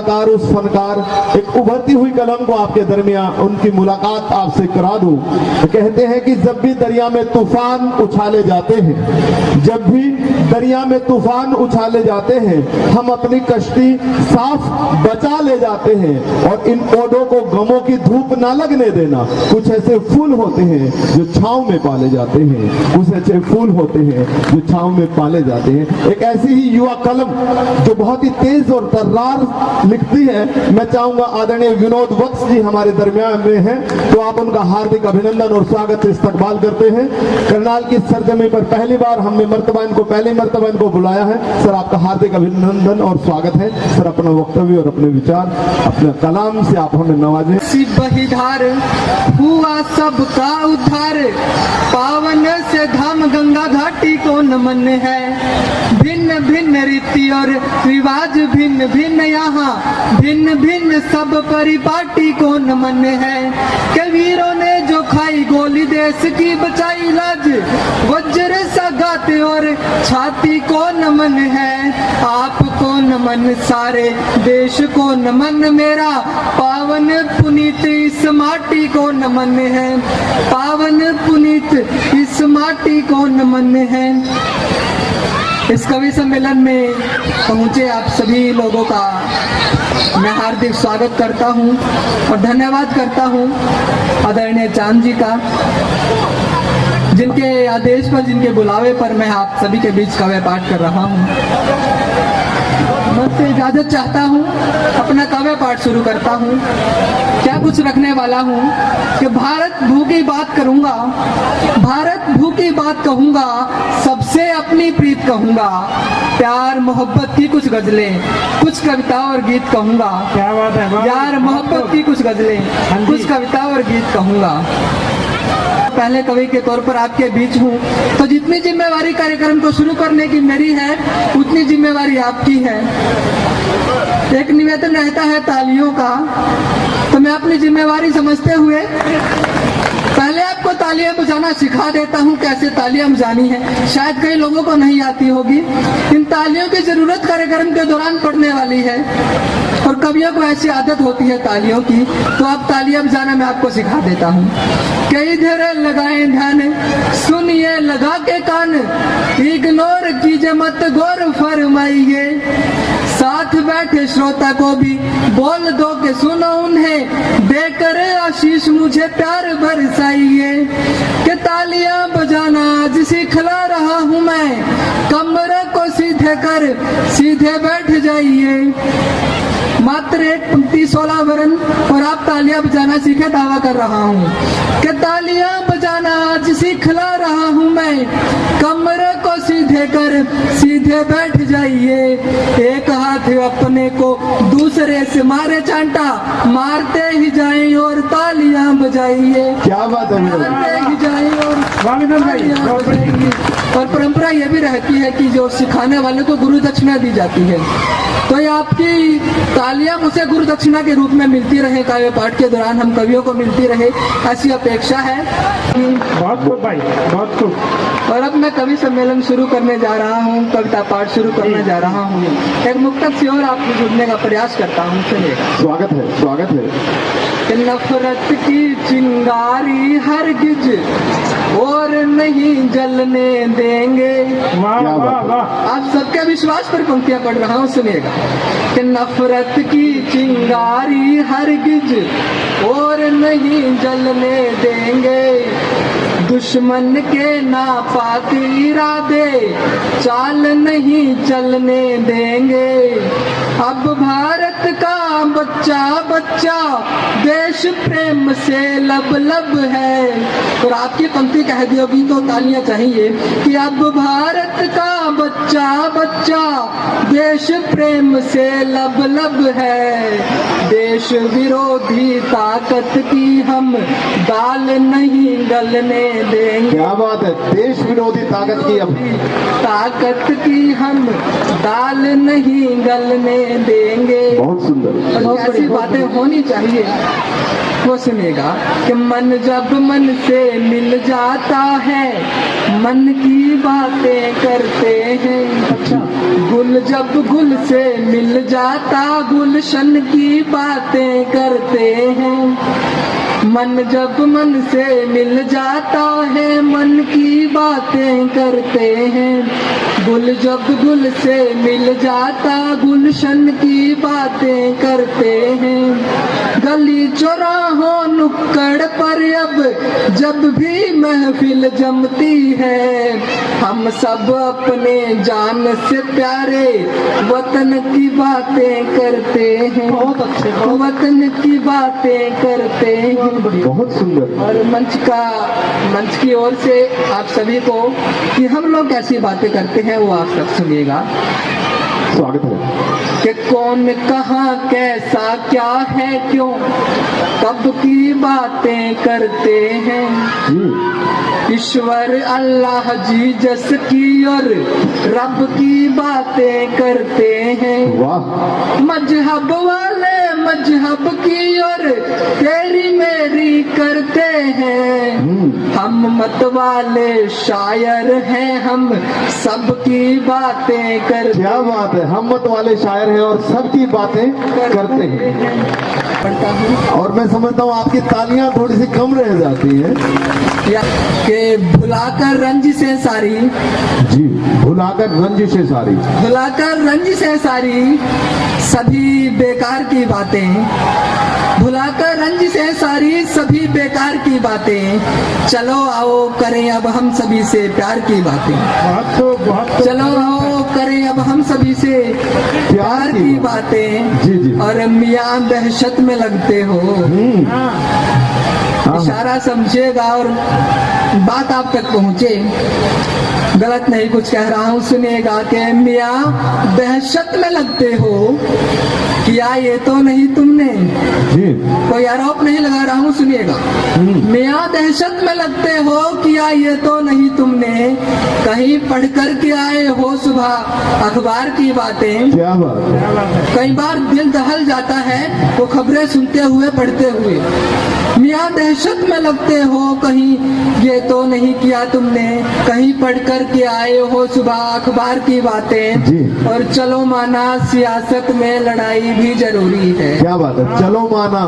कलाकार, उस फनकार, एक उभरती हुई कलम को आपके दरमियान उनकी मुलाकात आपसे करा दूं। कहते हैं कि जब भी दरिया में तूफान उछाले जाते हैं, जब भी दरिया में तूफान उछाले जाते हैं, हम अपनी कश्ती साफ बचा ले जाते हैं। और इन पौधों को गमों की धूप ना लगने देना। कुछ ऐसे फूल होते हैं जो छांव में पाले जाते हैं, कुछ ऐसे फूल होते हैं जो छांव में पाले जाते हैं। एक ऐसी ही युवा कलम जो बहुत ही तेज और तर्रार लिखती है। मैं चाहूंगा आदरणीय विनोद वत्स जी हमारे दरमियान में हैं, तो आप उनका हार्दिक अभिनंदन और स्वागत से इस्तकबाल करते हैं। करनाल की सरजमी पर पहली बार हमने पहली मर्तबा इनको बुलाया है। सर, आपका हार्दिक अभिनंदन और स्वागत है। सर, अपना वक्तव्य और अपने विचार अपने कलाम से आप हमें नवाजें। बहिधार हुआ सबका उद्धार, पावन से धाम गंगा घाटी को नमन है। भिन्न भिन्न रीति और रिवाज, भिन्न भिन्न यहाँ, भिन्न भिन्न सब परिपाटी को नमन है। कबीरों ने जो खाई गोली, देश की बचाई लाज, वज्र सा गाते और छाती को नमन है। आपको नमन, सारे देश को नमन, मेरा पावन पुनीत इस माटी को नमन है। पावन पुनीत इस माटी को नमन है। इस कवि सम्मेलन में पहुंचे आप सभी लोगों का मैं हार्दिक स्वागत करता हूं और धन्यवाद करता हूं आदरणीय चांद जी का, जिनके आदेश पर, जिनके बुलावे पर मैं आप सभी के बीच काव्य पाठ कर रहा हूं। मुझसे इजाजत चाहता हूं, अपना काव्य पाठ शुरू करता हूं। क्या कुछ रखने वाला हूं कि भारत भू की बात करूंगा, भारत भू की बात कहूंगा, सबसे अपनी प्रीत कहूंगा, प्यार मोहब्बत की कुछ गजलें, कुछ कविता और गीत कहूंगा। क्या बात है, प्यार मोहब्बत की कुछ गजलें, कुछ कविता और गीत कहूंगा। पहले कवि के तौर पर आपके बीच हूँ, तो जितनी जिम्मेवारी कार्यक्रम को शुरू करने की मेरी है, उतनी जिम्मेवारी आपकी है। एक निवेदन रहता है तालियों का, तो मैं अपनी जिम्मेवारी समझते हुए पहले आपको तालियां बजाना सिखा देता हूं। कैसे तालियां बजानी है शायद कई लोगों को नहीं आती होगी। इन तालियों की जरूरत कार्यक्रम के दौरान पड़ने वाली है और कवियों को ऐसी आदत होती है तालियों की, तो अब तालियां बजाना मैं आपको सिखा देता हूं। कई धरे लगाए ध्यान, सुनिए लगा के कान, इग्नोर कीजिए मत गौर फरमाइए। साथ बैठे श्रोता को भी बोल दो कि सुनो उन्हें, देकर आशीष मुझे प्यार बरसाइए। कि तालियां बजाना आज सिखला रहा हूं मैं, कमरे को सीधे कर सीधे बैठ जाइए। मात्र एक पंक्ति 16 वर्ण और आप तालियां बजाना सीखे, दावा कर रहा हूँ कि तालियां बजाना आज सिखला रहा हूँ मैं, कमरे को सीधे कर सीधे बैठ जाइए। एक हाथ अपने को दूसरे से मारे चांटा, मारते ही जाएं और तालियां बजाइए। क्या बात है, मारते ही जाएं और तालियां बजाइए। और परंपरा यह भी रहती है कि जो सिखाने वाले को गुरु दक्षिणा दी जाती है, तो ये आपकी तालियां मुझे गुरु दक्षिणा के रूप में मिलती रहे, काव्य पाठ के दौरान हम कवियों को मिलती रहे, ऐसी अपेक्षा है। बहुत खूब भाई, बहुत खूब। और अब मैं कवि सम्मेलन शुरू करने जा रहा हूँ, कविता पाठ शुरू करने जा रहा हूँ। एक मुक्तक से और आपको जुड़ने का प्रयास करता हूँ, सुनिएगा। स्वागत है, स्वागत है। नफरत की चिंगारी हरगिज और नहीं जलने देंगे। वाह वाह वाह। आप सबके विश्वास पर पंक्तियां पढ़ रहा हूँ, सुनिएगा। कि नफरत की चिंगारी हरगिज और नहीं जलने देंगे, दुश्मन के नापाक इरादे चाल नहीं चलने देंगे। अब भारत का बच्चा बच्चा देश प्रेम से लब लब है। और आपकी पंक्ति कह दी होगी तो तालियां चाहिए कि अब भारत का बच्चा बच्चा देश प्रेम से लब लब है। देश विरोधी ताकत की हम दाल नहीं गलने देंगे। क्या बात है, देश विरोधी ताकत की हम दाल नहीं गलने देंगे। बहुत सुंदर। और ऐसी बातें होनी चाहिए, वो सुनेगा कि मन जब मन से मिल जाता है, मन की बातें करते हैं। अच्छा, गुल जब गुल से मिल जाता गुलशन की बातें करते हैं। मन जब मन से मिल जाता है मन की बातें करते हैं। गुल जब गुल से मिल जाता गुलशन की बातें करते हैं। गली चौराहों नुक्कड़ पर अब जब भी महफिल जमती है, हम सब अपने जान से प्यारे वतन की बातें करते हैं। बहुत अच्छे, वतन की बातें करते हैं। बहुत सुंदर। और मंच की ओर से आप सभी को कि हम लोग कैसी बातें करते हैं वो आप सब सुनिएगा। स्वागत है। कि कौन कहाँ कैसा क्या है क्यों कब की बातें करते हैं। ईश्वर अल्लाह जी जस की और रब की बातें करते हैं। वाह। मजहब वाले मजहब की और तेरी मेरी करते हैं। हम मत वाले शायर हैं हम सबकी बातें करते। क्या बात है, हम मत वाले शायर हैं और सबकी बातें करते हैं। पढ़ता हूँ और मैं समझता हूँ आपकी तालियां थोड़ी सी कम रह जाती हैं। के भुलाकर रंजिश से सारी, जी, भुलाकर रंजिश से सारी, भुलाकर रंजिश से सारी सभी बेकार की बातें, भुलाकर रंजिश से सारी सभी बेकार की बातें। चलो आओ करें अब हम सभी से प्यार की बातें। बहुत चलो आओ करें अब हम सभी से प्यार की बातें। जी जी। और मियाँ दहशत में लगते हो। इशारा समझिएगा और बात आप तक पहुंचे। गलत नहीं कुछ कह रहा हूँ, सुनिएगा कि मियाँ दहशत में लगते हो। किया ये तो नहीं तुमने, जी, कोई आरोप नहीं लगा रहा हूँ, सुनिएगा। मियाँ दहशत में लगते हो, किया ये तो नहीं तुमने। कहीं पढ़ कर के आए हो सुबह अखबार की बातें। क्या बात है। कई बार दिल दहल जाता है वो खबरें सुनते हुए पढ़ते हुए। मियाँ दहशत में लगते हो, कहीं ये तो नहीं किया तुमने। कहीं पढ़ कर के आए हो सुबह अखबार की बातें। जी। और चलो माना सियासत में लड़ाई भी जरूरी है। क्या बात है। चलो माना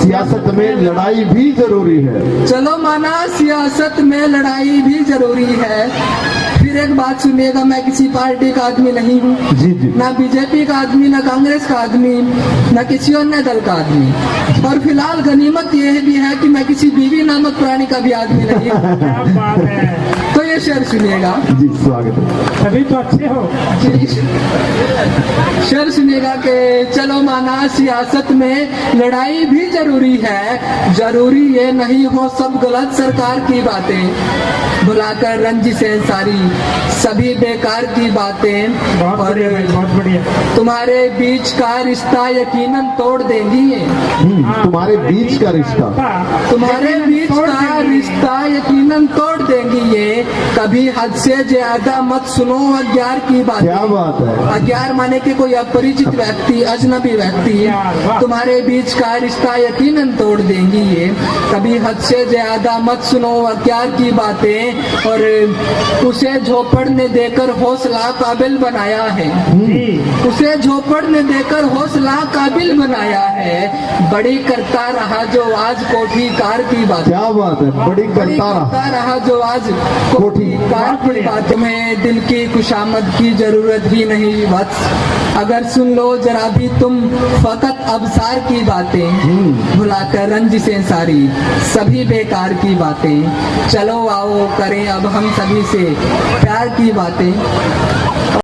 सियासत में लड़ाई भी जरूरी है। चलो माना सियासत में लड़ाई भी जरूरी है। फिर एक बात सुनिएगा, मैं किसी पार्टी का आदमी नहीं हूँ। जी जी। ना बीजेपी का आदमी, ना कांग्रेस का आदमी, ना किसी अन्य दल का आदमी। और फिलहाल गनीमत यह भी है कि मैं किसी बीवी नामक प्राणी का भी आदमी नहीं हूँ। क्या बात है। तो ये शेर सुनिएगा। जी, स्वागत है। सभी तो अच्छे हो। शेर सुनिएगा कि चलो माना सियासत में लड़ाई भी जरूरी है। जरूरी ये नहीं हो सब गलत सरकार की बातें। भुलाकर रंजिश से सारी सभी बेकार की बातें। बहुत और बढ़िया भाई, बहुत बढ़िया। तुम्हारे बीच का रिश्ता यकीनन तोड़ देंगी ये। तुम्हारे बीच का रिश्ता, तुम्हारे बीच का रिश्ता यकीनन तोड़ देंगी ये। कभी हद से ज्यादा मत सुनो अज्ञार की बात। क्या बात है। अज्ञार माने कि कोई अपरिचित व्यक्ति, अजनबी व्यक्ति। तुम्हारे बीच का रिश्ता यकीनन तोड़ देंगी ये। कभी हद से ज्यादा मत सुनो अज्ञार की बातें। और उसे झोपड़ ने देकर हौसला काबिल बनाया है। उसे झोपड़ ने देकर हौसला काबिल बनाया है। बड़ी करता रहा जो आज कोठी कार की बात। क्या बात है। बड़ी करता रहा जो आज कोठी कार की बात। में दिल की खुशामद की जरूरत ही नहीं बस। अगर सुन लो जरा भी तुम फकत अबसार की बातें। भुलाकर रंजिश से सारी सभी बेकार की बातें। चलो आओ करें अब हम सभी से प्यार की बातें।